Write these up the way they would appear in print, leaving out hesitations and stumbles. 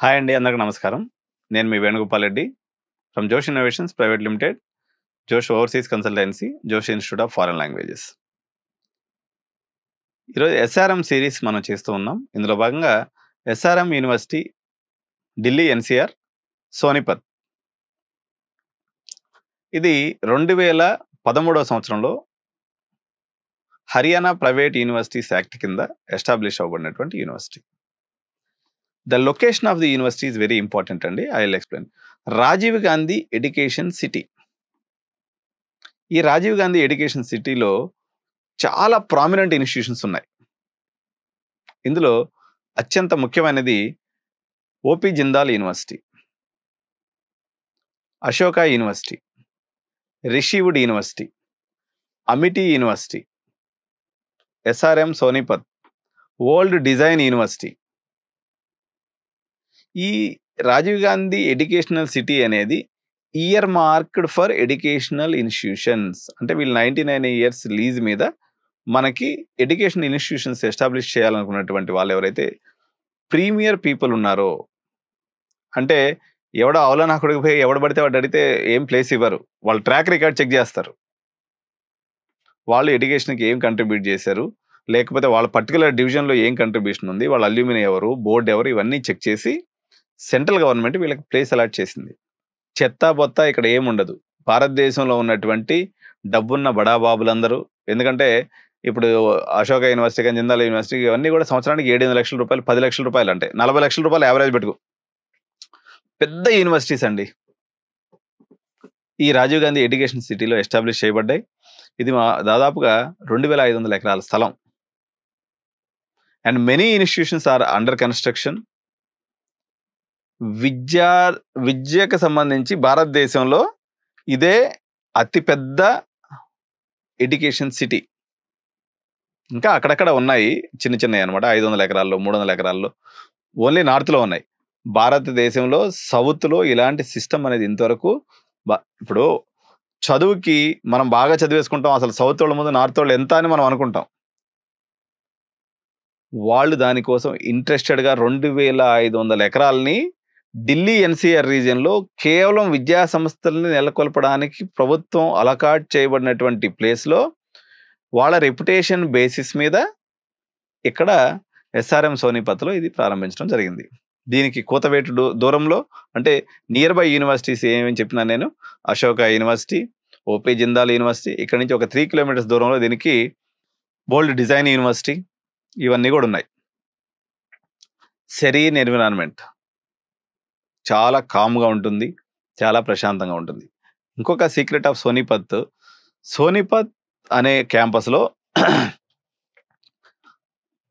Hi అండి. అందరికి నమస్కారం. నేను మీ Venugopal Reddy from Josh innovations private limited, Josh overseas consultancy, Josh institute of foreign languages. ఈరోజు ఎస్ఆర్ఎం సిరీస్ మనం చేస్తూ ఉన్నాం. ఇందులో భాగంగా SRM university, Delhi NCR, Sonipat. ఇది 2013వ సంవత్సరంలో హర్యానా ప్రైవేట్ యూనివర్సిటీస్ యాక్ట్ కింద ఎస్టాబ్లిష్ అవ్వబడినటువంటి university. The location of the university is very important అండి. I will explain. Rajiv Gandhi education city. ఈ రాజీవ్ గాంధీ ఎడ్యుకేషన్ సిటీలో చాలా ప్రామినెంట్ ఇన్స్టిట్యూషన్స్ ఉన్నాయి. ఇందులో అత్యంత ముఖ్యమైనది OP Jindal university, Ashoka university, Rishihood university, Amity university, SRM Sonipat, world design university. ఈ రాజీవ్ గాంధీ ఎడ్యుకేషనల్ సిటీ అనేది earmarked for educational institutions. అంటే వీళ్ళు 99 ఇయర్స్ లీజ్ మీద మనకి ఎడ్యుకేషన్ ఇన్స్టిట్యూషన్స్ ఎస్టాబ్లిష్ చేయాలనుకున్నటువంటి వాళ్ళు ఎవరైతే ప్రీమియర్ పీపుల్ ఉన్నారో, అంటే ఎవడో అవలనాకుడికి పోయి ఎవడు పడితే వాడు అడిగితే ఏం ప్లేస్ ఇవ్వరు. వాళ్ళు ట్రాక్ రికార్డ్ చెక్ చేస్తారు. వాళ్ళు ఎడ్యుకేషన్కి ఏం కంట్రిబ్యూట్ చేశారు, లేకపోతే వాళ్ళ పర్టికులర్ డివిజన్లో ఏం కంట్రిబ్యూషన్ ఉంది, వాళ్ళ అల్యూమిని ఎవరు, బోర్డు ఎవరు, ఇవన్నీ చెక్ చేసి సెంట్రల్ గవర్నమెంట్ వీళ్ళకి ప్లేస్ అలాట్ చేసింది. చెత్తా బొత్తా ఇక్కడ ఏముండదు. భారతదేశంలో ఉన్నటువంటి డబ్బున్న బడాబాబులందరూ, ఎందుకంటే ఇప్పుడు అశోక యూనివర్సిటీ కానీ జిందాల్ యూనివర్సిటీ ఇవన్నీ కూడా సంవత్సరానికి 7 లక్షల రూపాయలు, 10 లక్షల రూపాయలు, అంటే 40 లక్షల రూపాయలు యావరేజ్ పెట్టుకు. పెద్ద యూనివర్సిటీస్ అండి. ఈ రాజీవ్ గాంధీ ఎడ్యుకేషన్ సిటీలో ఎస్టాబ్లిష్ చేయబడ్డాయి. ఇది దాదాపుగా 2500 ఎకరాల స్థలం. And many institutions are under construction. విద్యకు సంబంధించి భారతదేశంలో ఇదే అతిపెద్ద ఎడ్యుకేషన్ సిటీ. ఇంకా అక్కడక్కడ ఉన్నాయి చిన్న చిన్నవి అనమాట, 500 ఎకరాల్లో, 300 ఎకరాల్లో, ఓన్లీ నార్త్లో ఉన్నాయి. భారతదేశంలో సౌత్లో ఇలాంటి సిస్టమ్ అనేది ఇంతవరకు ఇప్పుడు చదువుకి మనం బాగా చదివేసుకుంటాం, అసలు సౌత్ వాళ్ళ ముందు నార్త్ వాళ్ళు ఎంత అని మనం అనుకుంటాం. వాళ్ళు దానికోసం ఇంట్రెస్టెడ్గా 2500 ఎకరాలని ఢిల్లీ ఎన్సీఆర్ రీజియన్లో కేవలం విద్యా సంస్థలని నెలకొల్పడానికి ప్రభుత్వం అలకాట్ చేయబడినటువంటి ప్లేస్లో వాళ్ళ రెప్యుటేషన్ బేసిస్ మీద ఇక్కడ ఎస్ఆర్ఎం సోనిపత్లో ఇది ప్రారంభించడం జరిగింది. దీనికి కూతవేటు దూరంలో, అంటే నియర్ బై యూనివర్సిటీస్ ఏమేమి చెప్పినా నేను, Ashoka university, OP Jindal university, ఇక్కడ నుంచి ఒక 3 కిలోమీటర్స్ దూరంలో దీనికి వరల్డ్ డిజైన్ యూనివర్సిటీ, ఇవన్నీ కూడా ఉన్నాయి. సెరీన్ ఎన్విరాన్మెంట్, చాలా కామ్గా ఉంటుంది, చాలా ప్రశాంతంగా ఉంటుంది. ఇంకొక సీక్రెట్ ఆఫ్ సోనిపత్ అనే క్యాంపస్లో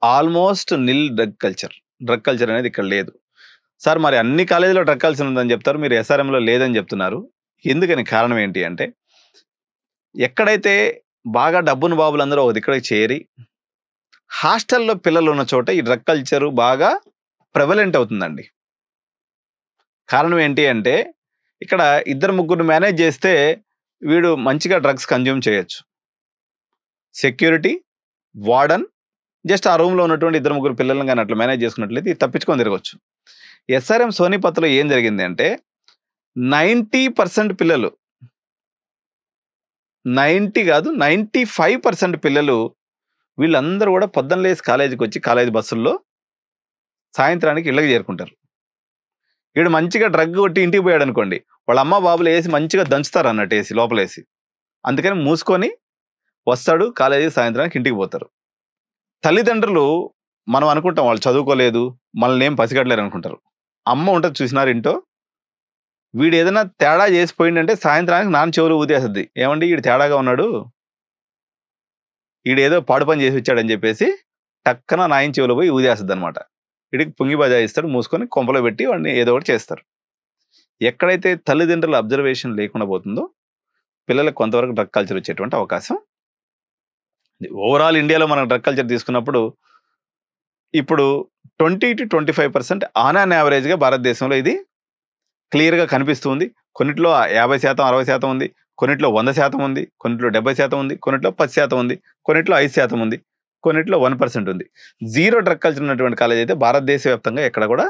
ఆల్మోస్ట్ నిల్ డ్రగ్ కల్చర్ అనేది ఇక్కడ లేదు. సార్ మరి అన్ని కాలేజీలో డ్రగ్ కల్చర్ ఉందని చెప్తారు, మీరు ఎస్ఆర్ఎంలో లేదని చెప్తున్నారు, ఎందుకని? కారణం ఏంటి అంటే, ఎక్కడైతే బాగా డబ్బును బాబులందరూ ఒక దిక్కడికి చేరి హాస్టల్లో పిల్లలు ఉన్న చోట ఈ డ్రగ్ కల్చరు బాగా ప్రెవలెంట్ అవుతుందండి. కారణం ఏంటి అంటే, ఇక్కడ 2-3 మేనేజ్ చేస్తే వీడు మంచిగా డ్రగ్స్ కన్జ్యూమ్ చేయొచ్చు. సెక్యూరిటీ, వార్డన్, జస్ట్ ఆ రూమ్లో ఉన్నటువంటి 2-3 పిల్లలను కానీ అట్లా మేనేజ్ చేసుకున్నట్లయితే తప్పించుకొని తిరగచ్చు. ఎస్ఆర్ఎం సోనిపత్లో ఏం జరిగింది అంటే 90% పిల్లలు, 90 కాదు 95% పిల్లలు వీళ్ళందరూ కూడా పొద్దున్న లేసి కాలేజీకి వచ్చి కాలేజీ బస్సుల్లో సాయంత్రానికి ఇళ్ళకి చేరుకుంటారు. వీడు మంచిగా డ్రగ్ కొట్టి ఇంటికి పోయాడు అనుకోండి, వాళ్ళ అమ్మ బాబులు వేసి మంచిగా దంచుతారు అన్నట్టు, వేసి లోపలేసి, అందుకని మూసుకొని వస్తాడు కాలేజీ, సాయంత్రానికి ఇంటికి పోతారు. తల్లిదండ్రులు మనం అనుకుంటాం వాళ్ళు చదువుకోలేదు, మనల్ని ఏం పసిగట్టలేరు అనుకుంటారు. అమ్మ ఉంటుంది చూసినారు ఇంటో, వీడు ఏదైనా తేడా చేసిపోయిందంటే సాయంత్రానికి నాన్న చెవులు ఊదేస్తుంది, ఏమండి వీడు తేడాగా ఉన్నాడు, వీడు ఏదో పాడు పని చేసి వచ్చాడని చెప్పేసి టక్కన నాయన చెవులు పోయి ఊదేస్తుంది అనమాట. వీడికి పుంగి బజాయిస్తాడు, మూసుకొని కొంపలో పెట్టి వాడిని ఏదో ఒకటి చేస్తారు. ఎక్కడైతే తల్లిదండ్రుల అబ్జర్వేషన్ లేకుండా పోతుందో పిల్లలకు కొంతవరకు డ్రగ్ కల్చర్ వచ్చేటువంటి అవకాశం. ఓవరాల్ ఇండియాలో మనం డ్రగ్ కల్చర్ తీసుకున్నప్పుడు ఇప్పుడు 20-25% ఆన్ యావరేజ్గా భారతదేశంలో ఇది క్లియర్గా కనిపిస్తుంది. కొన్నిట్లో 50%, 60% ఉంది, కొన్నిట్లో 100% ఉంది, కొన్నిట్లో 70% ఉంది, కొన్నిట్లో 10% ఉంది, కొన్నిట్లో 5% ఉంది, కొన్నిట్లో 1% ఉంది. 0 డ్రగ్ కల్చర్ ఉన్నటువంటి కాలేజ్ అయితే భారతదేశ వ్యాప్తంగా ఎక్కడ కూడా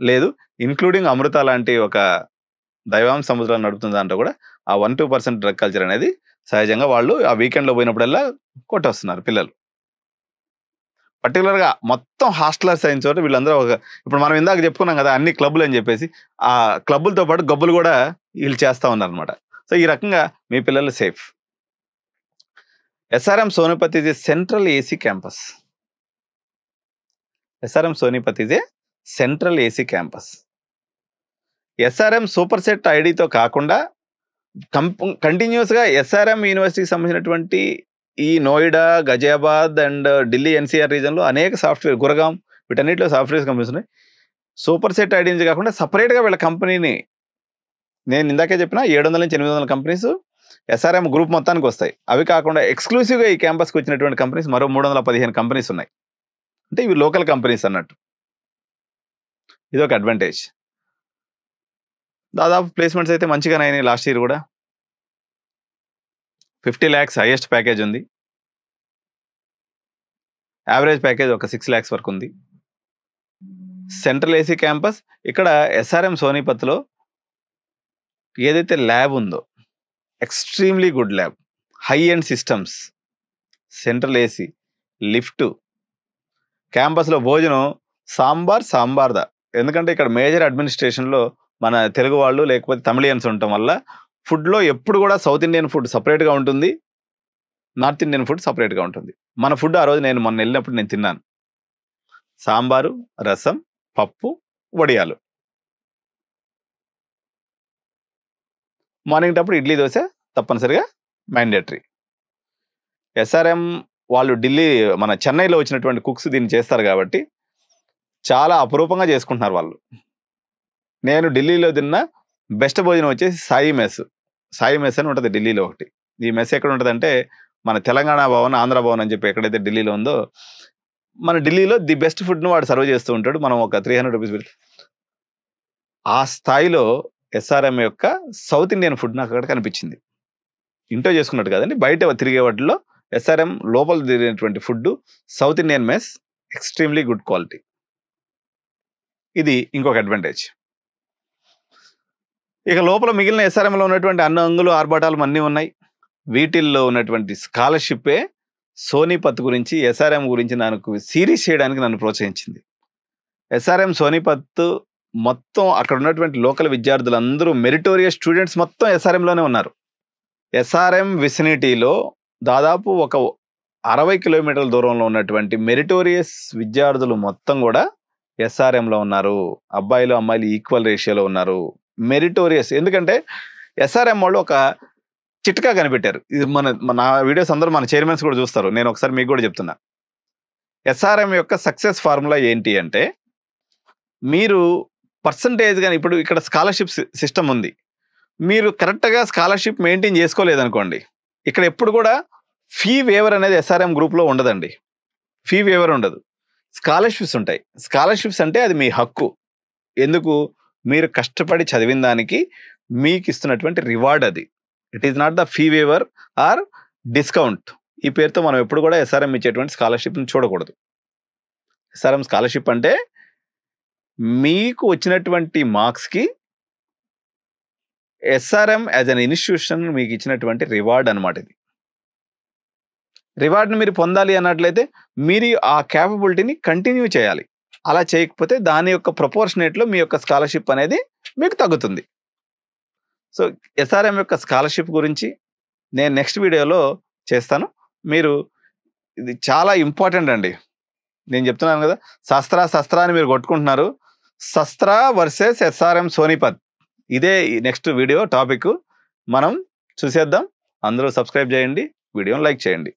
లేదు. ఇంక్లూడింగ్ అమృత లాంటి ఒక దైవాంశ సముద్రాన్ని నడుపుతున్న దాంట్లో కూడా ఆ 1-2% డ్రగ్ కల్చర్ అనేది సహజంగా వాళ్ళు ఆ వీకెండ్‌లో పోయినప్పుడల్లా కొట్టొస్తున్నారు పిల్లలు. పర్టిక్యులర్‌గా మొత్తం హాస్టలర్స్ అయిన చోట వీళ్ళందరూ ఇప్పుడు మనం ఇందాక చెప్పుకున్నాం కదా! అన్ని క్లబ్బులు అని చెప్పేసి. ఆ క్లబ్బులతో పాటు గబ్బులు కూడా వీళ్ళు చేస్తా ఉన్నారనమాట. సో, ఈ రకంగా మీ పిల్లలు safe. SRM Sonipat is a central AC campus. SRM Sonipat is a central AC campus. SRM superset ఐడితో కాకుండా కంటిన్యూస్‌గా SRM యూనివర్సిటీకి సంబంధించినటువంటి ఈ నోయిడా, గజియాబాద్ అండ్ ఢిల్లీ ఎన్‌సీఆర్ రీజియన్‌లో అనేక సాఫ్ట్‌వేర్ గురగాం వీటన్నిటిలో సాఫ్ట్‌వేర్ కంపెనీస్ ఉన్నాయి. సూపర్సెట్ ఐడి నుంచి కాకుండా సెపరేట్‌గా వీళ్ళ కంపెనీని నేను ఇందాకే చెప్పిన 700-800 కంపెనీస్ SRM గ్రూప్ మొత్తానికి వస్తాయి. అవి కాకుండా ఎక్స్‌క్లూసివ్‌గా ఈ క్యాంపస్‌కి వచ్చినటువంటి కంపెనీస్ మరో 315 కంపెనీస్ ఉన్నాయి. అంటే ఇవి లోకల్ కంపెనీస్ అన్నట్టు. ఇదొక అడ్వాంటేజ్. దాదాపు ప్లేస్‌మెంట్స్ అయితే మంచిగానే అయినాయి లాస్ట్ ఇయర్ కూడా. 50 lakhs హైయెస్ట్ ప్యాకేజ్ ఉంది. యావరేజ్ ప్యాకేజ్ ఒక 6 lakhs వరకు ఉంది. Central AC campus. ఇక్కడ SRM సోనిపత్‌లో ఏదైతే ల్యాబ్ ఉందో extremely good lab. High end systems. Central AC, lift. క్యాంపస్‌లో భోజనం సాంబార్‌దా. ఎందుకంటే ఇక్కడ మేజర్ అడ్మినిస్ట్రేషన్‌లో మన తెలుగు వాళ్ళు లేకపోతే తమిళియన్స్ ఉండటం వల్ల ఫుడ్‌లో ఎప్పుడు కూడా సౌత్ ఇండియన్ ఫుడ్ సెపరేట్‌గా ఉంటుంది. నార్త్ ఇండియన్ ఫుడ్ సెపరేట్‌గా ఉంటుంది. మన ఫుడ్ ఆ రోజు నేను మొన్న వెళ్ళినప్పుడు నేను తిన్నాను. సాంబారు, రసం, పప్పు, వడియాలు. మార్నింగ్ టప్పుడు ఇడ్లీ, దోస తప్పనిసరిగా మ్యాండేటరీ. SRM వాళ్ళు మన చెన్నైలో వచ్చినటువంటి కుక్స్ దీన్ని చేస్తారు కాబట్టి చాలా అపురూపంగా చేసుకుంటున్నారు వాళ్ళు. నేను ఢిల్లీలో తిన్న బెస్ట్ భోజనం వచ్చేసి సాయి మెస్. సాయి మెస్ అని ఉంటుంది ఢిల్లీలో ఒకటి. ఈ మెస్ ఎక్కడ ఉంటుందంటే మన తెలంగాణ భవన్, ఆంధ్ర భవన్ అని చెప్పి ఎక్కడైతే ఢిల్లీలో ఉందో మన ఢిల్లీలో ది బెస్ట్ ఫుడ్‌ను వాడు సర్వ్ చేస్తూ ఉంటాడు. మనం ఒక 300 రూపీస్ పెడితే ఆ స్థాయిలో SRM యొక్క సౌత్ ఇండియన్ ఫుడ్ నాకు అక్కడ కనిపించింది. ఇంట్లో చేసుకున్నట్టు కాదండి. బయట తిరిగే వాటిలో SRM లోపల తిరిగినటువంటి food south Indian mess extremely good quality. ఇది ఇంకొక అడ్వాంటేజ్. ఇక లోపల మిగిలిన SRMలో ఉన్నటువంటి అన్ని అంగులు, ఆర్భాటాలు అన్నీ ఉన్నాయి. వీటిల్లో ఉన్నటువంటి స్కాలర్‌షిప్పే సోనిపత్ గురించి, SRM గురించి నాకు సీరీస్ చేయడానికి నన్ను ప్రోత్సహించింది. SRM సోనిపత్ మొత్తం అక్కడ ఉన్నటువంటి లోకల్ విద్యార్థులందరూ మెరిటోరియస్ స్టూడెంట్స్ మొత్తం SRMలోనే ఉన్నారు. SRM విసినిటీలో దాదాపు ఒక 60 కిలోమీటర్ల దూరంలో ఉన్నటువంటి మెరిటోరియస్ విద్యార్థులు మొత్తం కూడా SRMలో ఉన్నారు. అబ్బాయిలు, అమ్మాయిలు ఈక్వల్ రేషియోలో ఉన్నారు. మెరిటోరియస్. ఎందుకంటే SRM వాళ్ళు ఒక చిట్కా కనిపెట్టారు. ఇది మన వీడియోస్ అందరూ మన చైర్మన్స్ కూడా చూస్తారు. నేను ఒకసారి మీకు కూడా చెప్తున్నా. SRM యొక్క సక్సెస్ ఫార్ములా ఏంటి అంటే మీరు పర్సంటేజ్ గాని ఇప్పుడు ఇక్కడ స్కాలర్‌షిప్ సిస్టమ్ ఉంది. మీరు కరెక్ట్‌గా స్కాలర్‌షిప్ మెయింటైన్ చేసుకోలేదనుకోండి. ఇక్కడ ఎప్పుడు కూడా ఫీ వేవర్ అనేది SRM గ్రూప్‌లో ఉండదండి. ఫీ వేవర్ ఉండదు. స్కాలర్‌షిప్స్ ఉంటాయి. స్కాలర్‌షిప్స్ అంటే అది మీ హక్కు. ఎందుకు? మీరు కష్టపడి చదివిన దానికి మీకు ఇస్తున్నటువంటి రివార్డ్ అది. It is not the fee waiver or discount. ఈ పేరుతో మనం ఎప్పుడు కూడా SRM ఇచ్చేటువంటి స్కాలర్‌షిప్‌ని చూడకూడదు. SRM స్కాలర్‌షిప్ అంటే మీకు వచ్చినటువంటి మార్క్స్‌కి SRM యాజ్ ఎన్ ఇన్‌స్టిట్యూషన్ మీకు ఇచ్చినటువంటి రివార్డ్ అన్నమాట ఇది. రివార్డ్‌ని మీరు పొందాలి అన్నట్లయితే మీరు ఆ కేపబిలిటీని కంటిన్యూ చేయాలి. అలా చేయకపోతే దాని యొక్క ప్రపోర్షనేట్‌లో మీ యొక్క స్కాలర్‌షిప్ అనేది మీకు తగ్గుతుంది. సో, SRM యొక్క స్కాలర్‌షిప్ గురించి నేను నెక్స్ట్ వీడియోలో చేస్తాను. మీరు ఇది చాలా ఇంపార్టెంట్ అండి. నేను చెప్తున్నాను కదా! శస్త్ర అని మీరు కొట్టుకుంటున్నారు. శస్త్ర వర్సెస్ SRM సోనిపత్. ఇదే నెక్స్ట్ వీడియో టాపిక్. మనం చూసేద్దాం. అందరూ సబ్స్క్రైబ్ చేయండి. వీడియోని లైక్ చేయండి.